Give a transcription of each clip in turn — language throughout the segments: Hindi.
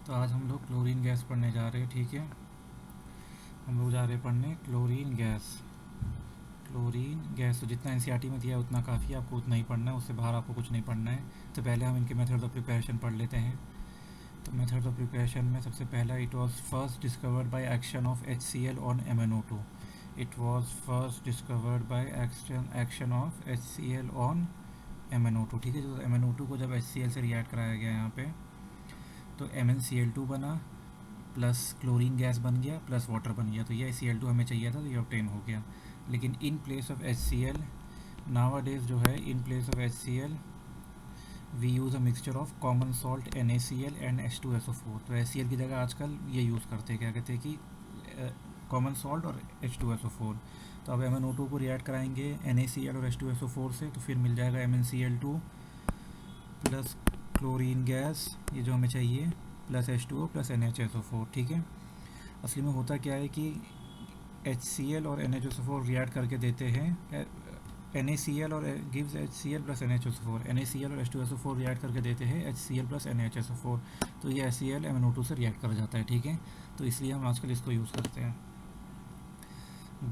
तो आज हम लोग क्लोरीन गैस पढ़ने जा रहे हैं, ठीक है। हम लोग जा रहे हैं पढ़ने क्लोरीन गैस। क्लोरीन गैस तो जितना एनसीईआरटी में दिया है उतना काफ़ी है, आपको उतना ही पढ़ना है, उससे बाहर आपको कुछ नहीं पढ़ना है। तो पहले हम इनके मेथड्स ऑफ प्रिपरेशन पढ़ लेते हैं। तो मेथड्स ऑफ प्रिपरेशन में सबसे पहला, it was first discovered by action of HCl on MnO2। It was first discovered by action of HCl on MnO2, ठीक है। जो MnO2 को जब HCl से रिएक्ट कराया गया यहाँ पे, तो MnCl2 बना, प्लस क्लोरीन गैस बन गया, प्लस वाटर बन गया। तो ये Cl2 हमें चाहिए था, तो ये ऑब्टेन हो गया। लेकिन इन प्लेस ऑफ HCl नावाडेज जो है, in place of HCl we use a mixture of common salt NaCl and H2SO4। तो HCl की जगह आजकल ये यूज़ करते हैं, क्या कहते हैं कि कॉमन सॉल्ट और H2SO4। तो अब MnO2 को रिएक्ट कराएंगे NaCl और H2SO4 से, तो फिर मिल जाएगा MnCl2 प्लस क्लोरीन गैस, ये जो हमें चाहिए, प्लस H2O प्लस NaHSO4, ठीक है। असली में होता क्या है कि HCl और NaHSO4 रिएक्ट करके देते हैं NaCl और gives HCl plus NaHSO4, NaCl और H2SO4 रिएक्ट करके देते हैं HCl प्लस NaHSO4। तो ये HCl MnO2 से रिएक्ट कर जाता है, ठीक है। तो इसलिए हम आजकल इसको यूज़ करते हैं।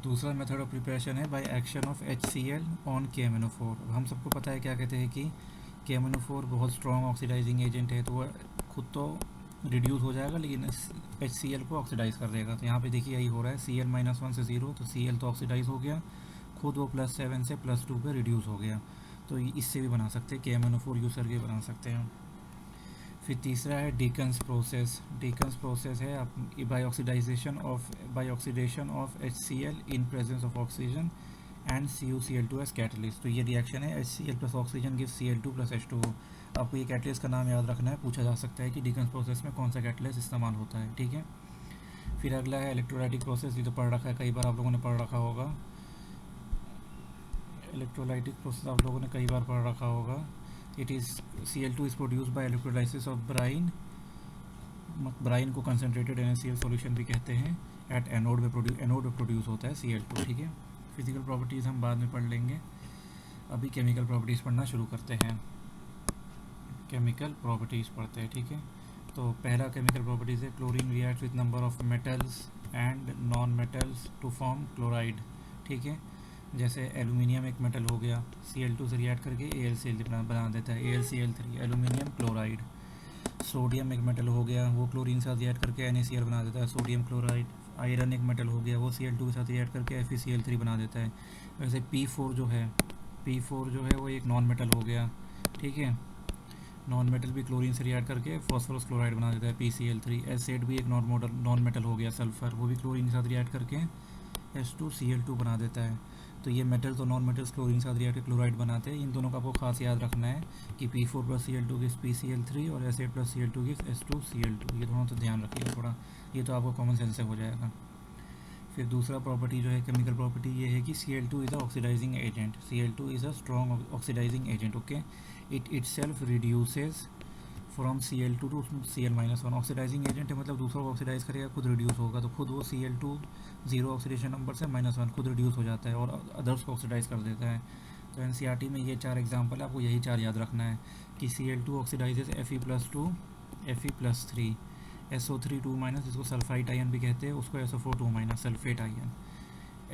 दूसरा मेथड ऑफ प्रिपरेशन है by action of HCl on KMnO4। अब हम सबको पता है, क्या कहते हैं कि KMnO4 बहुत स्ट्रॉन्ग ऑक्सीडाइजिंग एजेंट है, तो वह खुद तो रिड्यूस हो जाएगा लेकिन HCl को ऑक्सीडाइज कर देगा। तो यहाँ पे देखिए यही हो रहा है, Cl-1 से 0, तो Cl तो ऑक्सीडाइज हो गया, खुद वो +7 से +2 पे रिड्यूस हो गया। तो इससे भी बना सकते हैं, KMnO4 यूज़ करके बना सकते हैं। फिर तीसरा है डीकन्स प्रोसेस। डीकन्स प्रोसेस है by oxidation of HCl in presence of oxygen and CuCl2 as catalyst. तो ये रिएक्शन है, HCl plus oxygen gives Cl2 plus H2O। आपको ये कैटलिस्ट का नाम याद रखना है, पूछा जा सकता है कि डीकन्स प्रोसेस में कौन सा कैटलिस्ट इस्तेमाल होता है, ठीक है। फिर अगला है इलेक्ट्रोलाइटिक प्रोसेस, ये तो पढ़ रखा है, कई बार आप लोगों ने पढ़ रखा होगा। इलेक्ट्रोलाइटिक प्रोसेस आप लोगों ने कई बार पढ़ रखा होगा। It is Cl2 is produce by electrolysis of brine. Brine को कंसनट्रेटेड NaCl सॉल्यूशन भी कहते हैं। एट एनोड में प्रोड्यूस होता है Cl2, ठीक है। फिजिकल प्रॉपर्टीज़ हम बाद में पढ़ लेंगे, अभी केमिकल प्रॉपर्टीज़ पढ़ना शुरू करते हैं। केमिकल प्रॉपर्टीज़ पढ़ते हैं, ठीक है। तो पहला केमिकल प्रॉपर्टीज़ है chlorine react with number of metals and non metals to form chloride, ठीक है। जैसे एलुमिनियम एक मेटल हो गया, Cl2 से रिएक्ट करके AlCl बना देता है, AlCl3 एलुमिनियम क्लोराइड। सोडियम एक मेटल हो गया, वो क्लोरीन के साथ रिएक्ट करके NaCl बना देता है, सोडियम क्लोराइड। आयरन एक मेटल हो गया, वो Cl2 के साथ रिएक्ट करके FeCl3 बना देता है। वैसे P4 जो है वो एक नॉन मेटल हो गया, ठीक है। नॉन मेटल भी क्लोरीन से रिएक्ट करके फॉस्फोरस क्लोराइड बना देता है, PCl3। एसिड भी एक नॉन मेटल हो गया, सल्फर, वो भी क्लोरीन के साथ रिएक्ट करके H2Cl2 बना देता है। तो ये मेटल तो नॉन मेटल्स क्लोरीन के साथ रिएक्ट करके क्लोराइड बनाते हैं। इन दोनों का आपको खास याद रखना है कि P4 plus Cl2 gives PCl3 और acid plus Cl2 gives H2Cl2। ये दोनों तो ध्यान रखिएगा थोड़ा, ये तो आपको कॉमन सेंस से हो जाएगा। फिर दूसरा प्रॉपर्टी जो है, केमिकल प्रॉपर्टी, ये है कि Cl2 is a oxidizing agent. Cl2 is a strong oxidizing agent, okay. It self reduces from Cl2 to Cl-1। Oxidizing agent है, मतलब दूसरों को ऑक्सीडाइज करेगा, खुद रिड्यूस होगा, तो खुद वो Cl2 0 ऑक्सीडेशन नंबर से -1 खुद रिड्यूस हो जाता है और अदर्स को ऑक्सीडाइज कर देता है। तो एनसीईआरटी में ये 4 एग्जाम्पल है, आपको यही 4 याद रखना है कि Cl2 oxidises Fe+2 Fe+3, SO3 2-, जिसको सल्फाइड आयन भी कहते हैं, उसको SO4 2- सल्फेट आयन।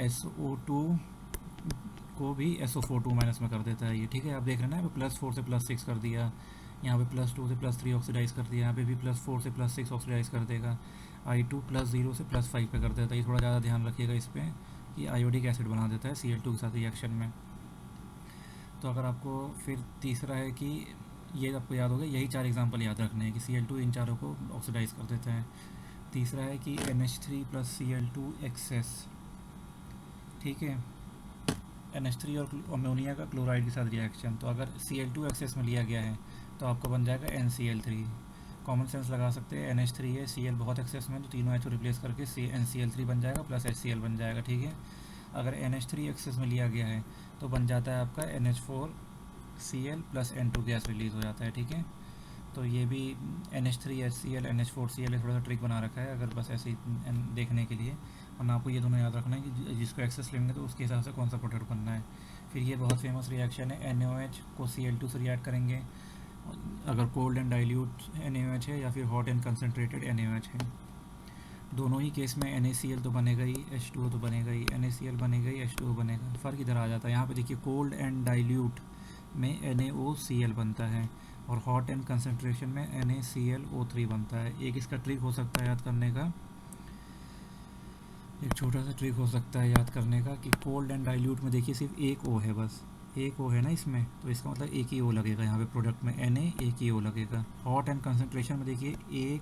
SO2 को भी SO4 2- में कर देता है ये, ठीक है। आप देख रहे हैं ना, +4 से +6 कर दिया, यहाँ पे +2 से +3 ऑक्सीडाइज कर दिया, यहाँ पे भी +4 से +6 ऑक्सीडाइज कर देगा। I2 +0 से +5 पे कर देता है। ये थोड़ा ज़्यादा ध्यान रखिएगा इस पर कि आयोडिक एसिड बना देता है Cl2 के साथ रिएक्शन में। तो अगर आपको फिर तीसरा है कि ये आपको याद होगा, यही 4 एग्जाम्पल याद रखने हैं कि Cl2 इन चारों को ऑक्सीडाइज कर देता है। तीसरा है कि NH3 प्लस Cl2 एक्सेस, ठीक है। NH3 और अमोनिया का क्लोराइड के साथ रिएक्शन, तो अगर Cl2 एक्सेस में लिया गया है तो आपका बन जाएगा NCl3। कॉमन सेंस लगा सकते हैं, NH3 है, Cl बहुत एक्सेस में, तो तीनों H रिप्लेस करके NCl3 बन जाएगा प्लस HCl बन जाएगा, ठीक है। अगर NH3 एक्सेस में लिया गया है तो बन जाता है आपका NH4Cl plus N2 gas release हो जाता है, ठीक है। तो ये भी NH3HCl NH4Cl थोड़ा सा ट्रिक बना रखा है, अगर बस ऐसे ही देखने के लिए, वरना आपको ये दोनों याद रखना है कि जिसको एक्सेस लेंगे तो उसके हिसाब से कौन सा प्रोडक्ट बनना है। फिर ये बहुत फेमस रिएक्शन है, NaOH को Cl2 से रिएक्ट करेंगे अगर कोल्ड एंड डाइल्यूट NaOH है या फिर हॉट एंड कंसनट्रेटेड NaOH है। दोनों ही केस में NaCl तो बनेगा ही, H2O तो बनेगा ही, NaCl बनेगा ही, H2O बनेगा। फ़र्क इधर आ जाता है। यहाँ पे देखिए कोल्ड एंड डाइल्यूट में NaOCl बनता है और हॉट एंड कंसनट्रेशन में NaClO3 बनता है। एक इसका ट्रिक हो सकता है याद करने का, एक छोटा सा ट्रिक हो सकता है याद करने का कि कोल्ड एंड डाइल्यूट में देखिए सिर्फ एक O है, बस एक O है ना इसमें, तो इसका मतलब एक ही O लगेगा यहाँ पे प्रोडक्ट में, Na एक ही O लगेगा। हॉट एंड कंसनट्रेशन में देखिए एक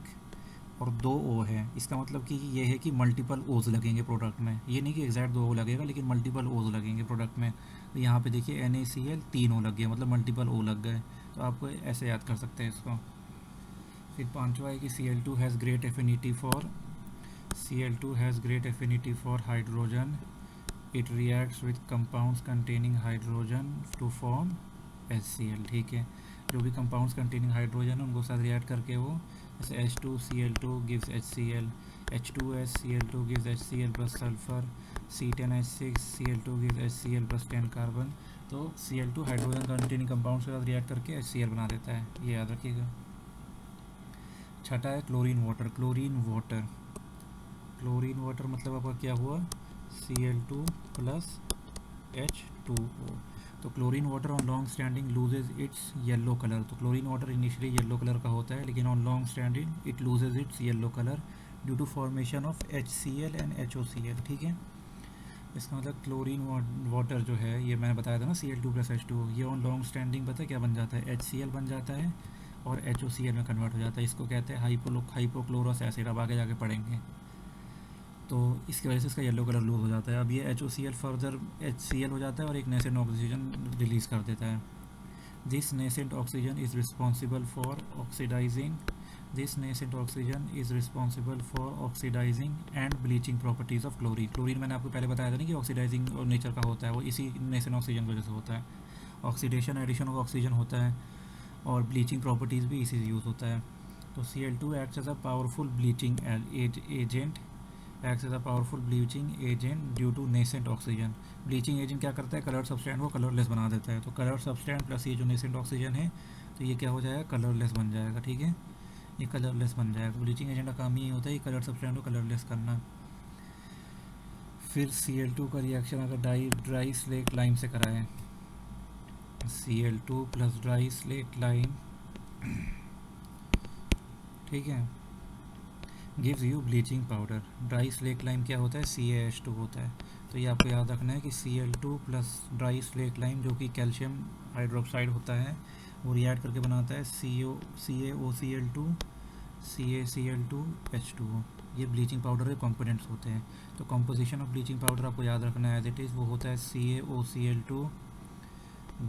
और दो O है, इसका मतलब कि ये है कि मल्टीपल ओज लगेंगे प्रोडक्ट में। ये नहीं कि एग्जैक्ट दो O लगेगा, लेकिन मल्टीपल ओज लगेंगे प्रोडक्ट में। तो यहाँ पे देखिए NaCl 3 O लग गया, मतलब मल्टीपल O लग गए। तो आपको ऐसे याद कर सकते हैं इसको। फिर पांचवा है कि Cl2 has great affinity for hydrogen, it reacts with compounds containing hydrogen to form HCl। ठीक है, जो भी कंपाउंड्स कंटेनिंग हाइड्रोजन उनको साथ रिएक्ट करके वो जैसे H2Cl2 gives HCl, H2SCl2 gives HCl plus sulphur, C10H6Cl2 gives HCl plus 10 carbon. तो Cl2 हाइड्रोजन कंटेनिंग कंपाउंड्स के साथ रिएक्ट करके HCl बना देता है, ये याद रखिएगा। छठा है क्लोरीन वाटर। क्लोरीन वाटर मतलब आपका क्या हुआ, Cl2 प्लस H2O। तो chlorine water on long standing loses its yellow colour. तो chlorine water initially yellow colour का होता है, लेकिन on long standing it loses its yellow colour due to formation of HCl and HOCl। ठीक है, इसका मतलब क्लोरीन वाटर जो है, ये मैंने बताया था ना Cl2 प्लस H2O, ये ऑन लॉन्ग स्टैंडिंग पता है क्या बन जाता है, HCl बन जाता है और HOCl में कन्वर्ट हो जाता है। इसको कहते हैं हाइपोक्लोरस एसिड, अब आगे जाके पढ़ेंगे। तो इसकी वजह से इसका येलो कलर लूज हो जाता है। अब ये HOCl फर्दर HCl हो जाता है और एक नेसेंट ऑक्सीजन रिलीज़ कर देता है। This nascent oxygen is responsible for oxidizing and bleaching properties of chlorine. Chlorine मैंने आपको पहले बताया था ना कि ऑक्सीडाइजिंग और नेचर का होता है, वो इसी नेसेंट ऑक्सीजन की वजह से होता है। ऑक्सीडेशन एडिशन ऑफ ऑक्सीजन होता है और ब्लीचिंग प्रॉपर्टीज़ भी इसी से यूज़ होता है। तो Cl2 acts as a powerful bleaching agent due to nascent oxygen. Bleaching agent क्या करता है, कलर सब्सटेंट को कलरलेस बना देता है। तो कलर सब्सटेंट प्लस ये जो नेसेंट ऑक्सीजन है, तो ये क्या हो जाएगा, कलरलेस बन जाएगा। ठीक है, ये कलरलेस बन जाएगा। ब्लीचिंग एजेंट का काम ही होता है कलर सब्सटेंट को कलरलेस करना। फिर Cl2 का रिएक्शन अगर ड्राई स्लेट लाइम से कराएं, Cl2 plus dry slate lime, ठीक है, gives you bleaching powder. Dry slate lime क्या होता है, CaH2 होता है। तो ये आपको याद रखना है कि Cl2 plus dry slate lime जो कि कैल्शियम हाइड्रोक्साइड होता है, वो रिएक्ट करके बनाता है CaCl2 H2O। ये ब्लीचिंग पाउडर के कंपोनेंट्स होते हैं। तो कंपोजिशन ऑफ ब्लीचिंग पाउडर आपको याद रखना है एज इट इज़, वो होता है CaOCl2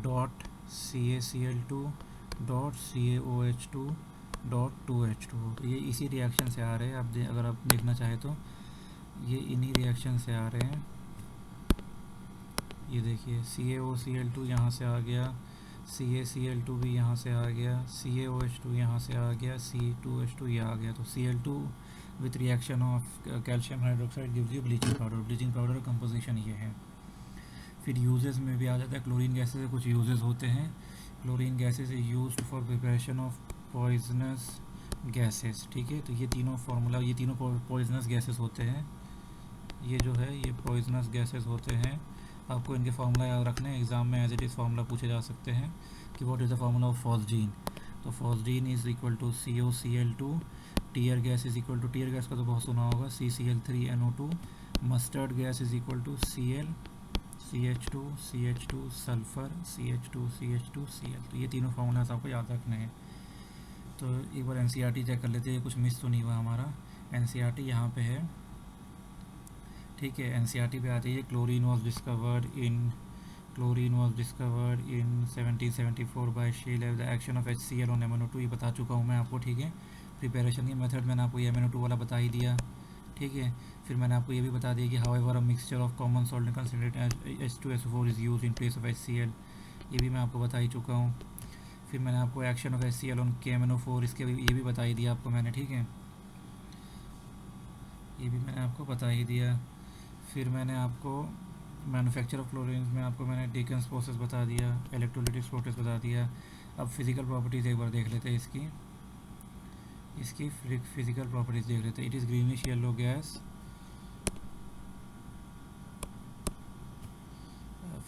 dot CaCl2 dot CaOH2 dot 2H2O। तो ये इसी रिएक्शन से आ रहे हैं, अगर आप देखना चाहें तो ये इन्हीं रिएक्शन से आ रहे हैं। ये देखिए CaOCl2 यहाँ से आ गया, CaCl2 भी यहाँ से आ गया, CaOH2 यहाँ से आ गया, C2H2 ये आ गया। तो Cl2 with reaction of calcium hydroxide gives you bleaching powder. Bleaching powder का कंपोजिशन ये है। फिर यूजेस में भी आ जाता है। क्लोरीन गैसेस के कुछ यूजेस होते हैं। Chlorine gases is used for preparation of poisonous gases. ठीक है, तो ये तीनों पॉइजनस गैसेस होते हैं। ये जो है ये पॉइजनस गैसेस होते हैं। आपको इनके फार्मूला याद रखने हैं, एग्जाम में एज इट इज़ फार्मूला पूछे जा सकते हैं कि what is the formula of phosgene. तो phosgene is equal to COCl2, tear gas is equal to, tear gas का तो बहुत सुना होगा, CCl3NO2, mustard gas is equal to Cl CH2 sulphur CH2 Cl। तो ये तीनों फार्मूलाज आपको याद रखने हैं। तो एक बार NCERT चेक कर लेते हैं, कुछ मिस तो नहीं हुआ हमारा। NCERT यहाँ पे है, ठीक है, NCERT पे आती है। Chlorine was discovered in 1774 by Scheele. The action of HCl on MnO2, ये बता चुका हूँ मैं आपको। ठीक है, प्रिपरेशन की मेथड मैंने आपको ये MnO2 वाला बता ही दिया। ठीक है, फिर मैंने आपको ये भी बता दिया कि however a mixture of common salt concentrated H2SO4 is use in place of HCl, ये भी मैं आपको बता ही चुका हूँ। फिर मैंने आपको action of HCl on KMnO4 ये भी बता ही दिया आपको मैंने। ठीक है, ये भी मैंने आपको बता ही दिया। फिर मैंने आपको मैन्युफैक्चर ऑफ क्लोरीन में आपको मैंने डिकन्स प्रोसेस बता दिया, इलेक्ट्रोलिटिक प्रोसेस बता दिया। अब फिज़िकल प्रॉपर्टीज़ एक बार देख लेते हैं इसकी फिज़िकल प्रॉपर्टीज़ देख लेते हैं। It is greenish yellow gas.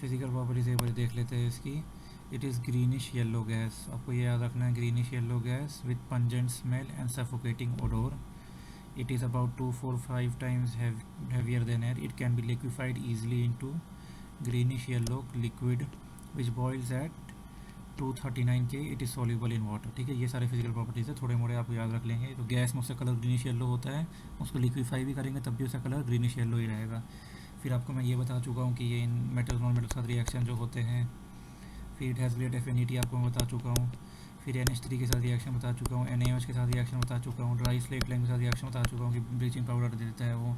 Physical properties एक बार देख लेते हैं इसकी। It is greenish yellow gas, आपको ये याद रखना है, greenish yellow gas with pungent smell and suffocating odour. It is about 245 times heavier than air. It can be liquefied easily into greenish yellow liquid which boils at 239 K. It is soluble in water। ठीक है, ये सारे फिजिकल प्रॉपर्टीज़ है, थोड़े मोड़े आपको याद रख लेंगे। तो गैस में उसका कलर ग्रीनिश येलो होता है, उसको लिक्विफाई भी करेंगे तब भी उसका कलर ग्रीनिश येलो ही रहेगा। फिर आपको मैं ये बता चुका हूँ कि ये इन मेटल नॉन मेटल के साथ रिएक्शन जो होते हैं। फिर इट हैज़ ग्रेट एफिनिटी आपको मैं बता चुका हूँ। फिर NH3 के साथ रिएक्शन बता चुका हूँ, NaOH के साथ रिएक्शन बता चुका हूँ, ड्राई स्लेट लाइम के साथ रिएक्शन बता चुका हूँ कि ब्लीचिंग पाउडर देता है वो।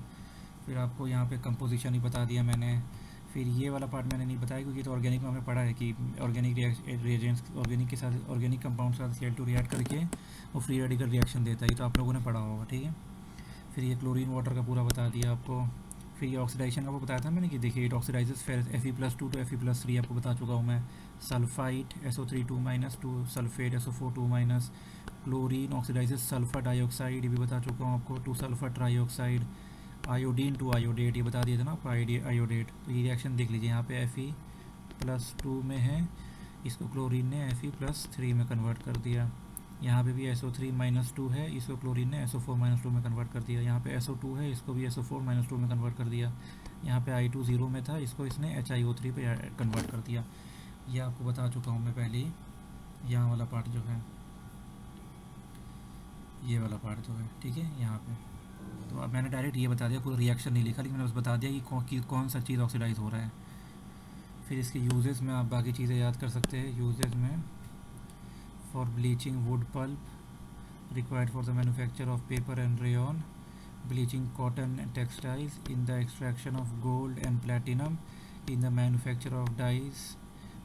फिर आपको यहाँ पे कंपोजिशन ही बता दिया मैंने। फिर ये वाला पार्ट मैंने नहीं बताया क्योंकि तो ऑर्गेनिक में हमने पढ़ा है कि ऑर्गेनिक रिएजेंट्स ऑर्गेनिक के साथ ऑर्गेनिक कंपाउंड के साथ Cl2 रिएक्ट करके वो फ्री रेडिकल रिएक्शन देता है, ये तो आप लोगों ने पढ़ा होगा। ठीक है, फिर ये क्लोरीन वाटर का पूरा बता दिया आपको। फिर ये ऑक्सीडाइजेशन का वो बताया था मैंने कि देखिए it oxidises Fe+2 to Fe+3 आपको बता चुका हूँ मैं। Sulphite SO3 2-2 sulphate SO4 2-। Chlorine oxidizes sulphur dioxide, ये भी बता चुका हूँ आपको, to sulphur trioxide. Iodine to iodate, ये बता दिया था ना आपको, आयोडेट। तो ये रिएक्शन देख लीजिए, यहाँ पे Fe+2 में है, इसको क्लोरीन ने Fe+3 में कन्वर्ट कर दिया। यहाँ पे भी SO3-2 है, इसको क्लोरीन ने SO4-2 में कन्वर्ट कर दिया। यहाँ पे SO2 है, इसको भी SO4-2 में कन्वर्ट कर दिया। यहाँ पे I2 0 में था, इसको इसने HiO3 पे कन्वर्ट कर दिया। ये आपको बता चुका हूँ मैं पहले ही। यहाँ वाला पार्ट जो है, ये वाला पार्ट जो है, ठीक है, यहाँ पे तो अब मैंने डायरेक्ट ये बता दिया, पूरा रिएक्शन नहीं लिखा, लेकिन मैंने बस बता दिया कि कौन सा चीज़ ऑक्सीडाइज हो रहा है। फिर इसके यूजेस में आप बाकी चीज़ें याद कर सकते हैं। यूजेस में for bleaching wood pulp required for the manufacture of paper and rayon, bleaching cotton and textiles, in the extraction of gold and platinum, in the manufacture of dyes,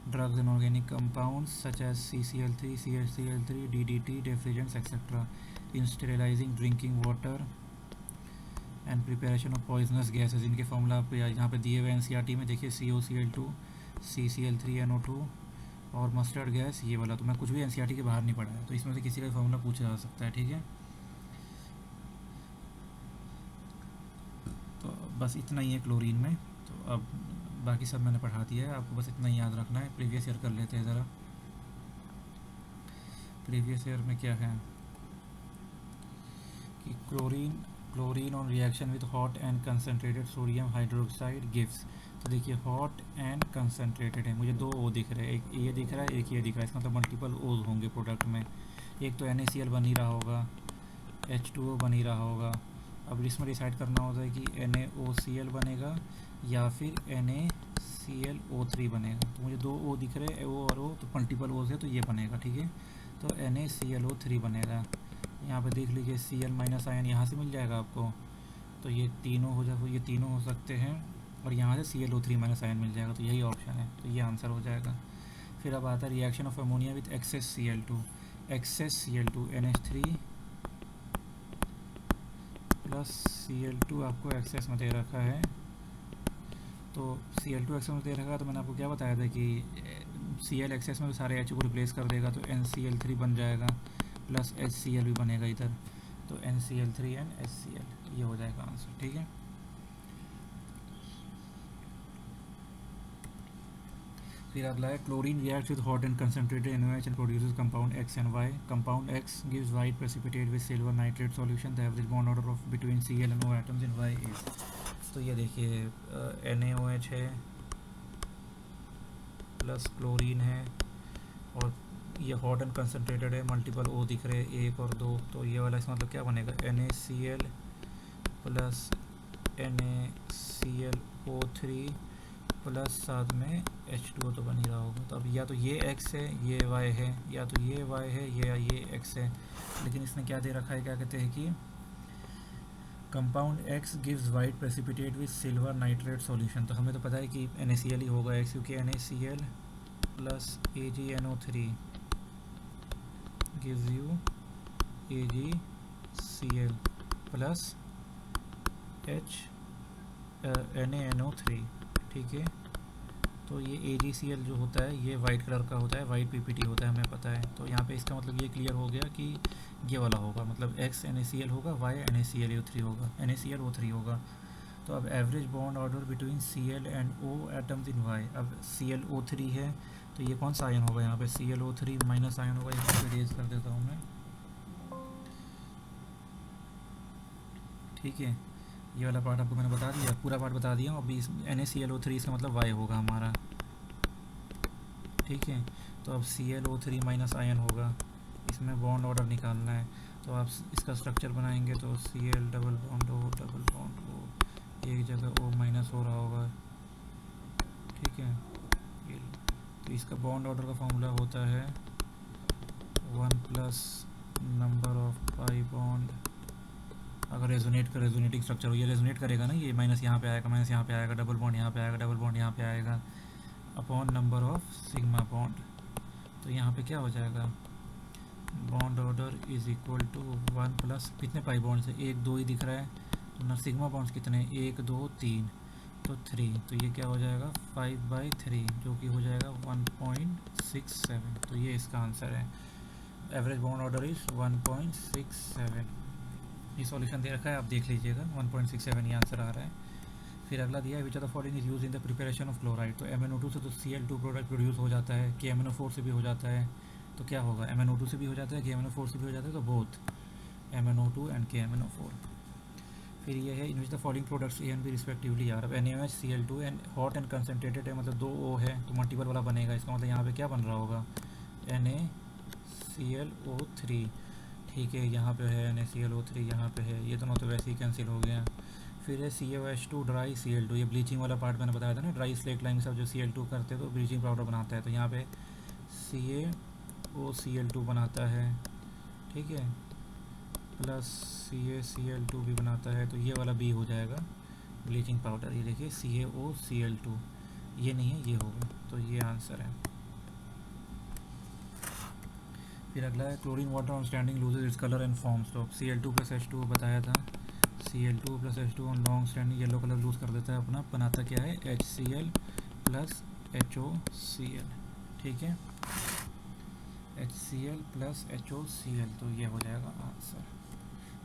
drugs and organic compounds such as CCl3, CHCl3, DDT, refrigerants, etc., in sterilizing drinking water and preparation of poisonous gases। इनके फॉर्मूला आपको यहाँ पे दिए हुए NCERT में देखिए, COCl2, CCl3NO2 और मस्टर्ड गैस, ये वाला तो मैं कुछ भी NCERT के बाहर नहीं पढ़ा है, तो इसमें से किसी का फॉर्मूला पूछा जा सकता है। ठीक है, तो बस इतना ही है क्लोरीन में। तो अब बाकी सब मैंने पढ़ा दिया है, आपको बस इतना ही याद रखना है। प्रीवियस ईयर कर लेते हैं ज़रा। प्रीवियस ईयर में क्या है कि chlorine on reaction with hot and concentrated sodium hydroxide gives. तो देखिए हॉट एंड कंसनट्रेटेड है, मुझे दो ओ दिख रहे हैं, एक ये दिख रहा है, एक ये दिख रहा है, इसका मतलब मल्टीपल ओज होंगे प्रोडक्ट में। एक तो NaCl बन ही रहा होगा, H2O बन ही रहा होगा। अब इसमें डिसाइड करना होता है कि NaOCl बनेगा या फिर NaClO3 बनेगा। तो मुझे दो ओ दिख रहे हैं, ओ और ओ, तो मल्टीपल ओज है तो ये बनेगा। ठीक है, तो NaClO3 बनेगा। यहाँ पे देख लीजिए Cl- आयन यहाँ से मिल जाएगा आपको, तो ये तीनों हो सकते हैं, और यहाँ से ClO3- आयन मिल जाएगा, तो यही ऑप्शन है, तो ये आंसर हो जाएगा। फिर अब आता है reaction of ammonia with access Cl2 NH3 plus Cl2 आपको एक्सेस में दे रखा है। तो Cl2 एक्सेस में दे रखा है, तो मैंने आपको क्या बताया था कि Cl एक्सेस में सारे H को रिप्लेस कर देगा, तो NCl3 बन जाएगा, प्लस HCl भी बनेगा इधर, तो NCl3 एंड HCl, ये हो जाएगा आंसर। ठीक है, फिर अगला है chlorine reacts with hot and concentrated NaOH and produces compound X and Y। Compound X gives white precipitate with silver nitrate solution. The average bond order of between Cl and O atoms in Y is. तो ये देखिए NaOH है प्लस क्लोरीन है, और ये हॉट एंड कंसनट्रेटेड है, मल्टीपल O दिख रहे हैं, 1 और 2, तो ये वाला इसका मतलब क्या बनेगा, NaCl प्लस NaClO3 प्लस साथ में H2O तो बन ही रहा होगा। तो अब या तो ये X है, ये Y है, या तो ये Y है, ये X है, लेकिन इसने क्या दे रखा है, क्या कहते हैं कि compound X gives white precipitate with silver nitrate solution. तो हमें तो पता है कि NaCl ही होगा X, क्योंकि NaCl plus AgNO3 gives you AgCl plus NaNO3। ठीक है। तो ये AgCl जो होता है ये वाइट कलर का होता है, वाइट PPT होता है, हमें पता है। तो यहाँ पे इसका मतलब ये क्लियर हो गया कि ये वाला होगा, मतलब X NaCl होगा, Y NaClO3 होगा, NaClO3 होगा। तो अब average bond order between Cl and O atoms in Y, अब ClO3 है तो ये कौन सा आयन होगा, यहाँ पे ClO3 माइनस आयन होगा। यहाँ पे रेज कर देता हूँ मैं, ठीक है। ये वाला पार्ट आपको मैंने बता दिया, पूरा पार्ट बता दिया हूँ। अभी इस NaClO3 इसका मतलब Y होगा हमारा, ठीक है। तो अब ClO3 माइनस आयन होगा, इसमें बॉन्ड ऑर्डर निकालना है। तो आप इसका स्ट्रक्चर बनाएंगे तो Cl double bond O double bond O, एक जगह O माइनस हो रहा होगा, ठीक है। तो इसका बॉन्ड ऑर्डर का फॉर्मूला होता है 1 plus number of pi bond, अगर रेजोनेटिंग स्ट्रक्चर हो, ये रेजोनेट करेगा ना, ये माइनस यहाँ पे आएगा, माइनस यहाँ पे आएगा, डबल बॉन्ड यहाँ पे आएगा, डबल बॉन्ड यहाँ पे आएगा, upon number of sigma bond. तो यहाँ पे क्या हो जाएगा, bond order is equal to 1 plus कितने पाई बॉन्ड से, 1 2 ही दिख रहा है, तो ना सिग्मा बॉन्ड्स कितने, 1 2 3, तो 3, तो ये क्या हो जाएगा 5/3, जो कि हो जाएगा 1.67। तो ये इसका आंसर है, एवरेज बॉन्ड ऑर्डर इज 1.67। ये सॉल्यूशन दे रखा है, आप देख लीजिएगा, 1.67 ये आंसर आ रहा है। फिर अगला दिया है which are the following is use in the preparation of chloride. तो MnO2 से तो Cl2 प्रोडक्ट प्रोड्यूस हो जाता है, KMnO4 से भी हो जाता है, तो क्या होगा, MnO2 से भी हो जाता है, KMnO4 से भी हो जाता है, तो बोथ MnO2 एंड KMnO4। फिर ये है in which the following products A and B respectively are. अब NaOH Cl2 and hot and concentrated है, मतलब 2 O है तो मल्टीपल वाला बनेगा, इसका मतलब यहाँ पे क्या बन रहा होगा NaClO3, ठीक है। यहाँ पे है NaClO3, यहाँ पे है, ये दोनों तो वैसे ही कैंसिल हो गया। फिर है CaOH2 ड्राई Cl2, ये ब्लीचिंग वाला पार्ट मैंने बताया था ना, ड्राई स्लेट लाइम सब जो Cl2 करते हैं तो ब्लीचिंग पाउडर बनाता है, तो यहाँ पे CaOCl2 बनाता है, ठीक है, प्लस CaCl2 भी बनाता है, तो ये वाला B हो जाएगा ब्लीचिंग पाउडर। ये देखिए CaOCl2, ये नहीं है, ये होगा, तो ये आंसर है। फिर अगला है chlorine water on standing loses its colour and forms. तो Cl2 प्लस H2 बताया था, Cl2 plus H2 on long standing yellow colour lose कर देता है अपना, बनाता क्या है HCl प्लस HOCl, ठीक है, HCl प्लस HOCl, तो ये हो जाएगा आंसर।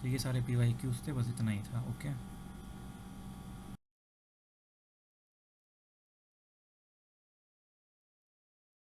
तो ये सारे PYQs थे, बस इतना ही था, ओके।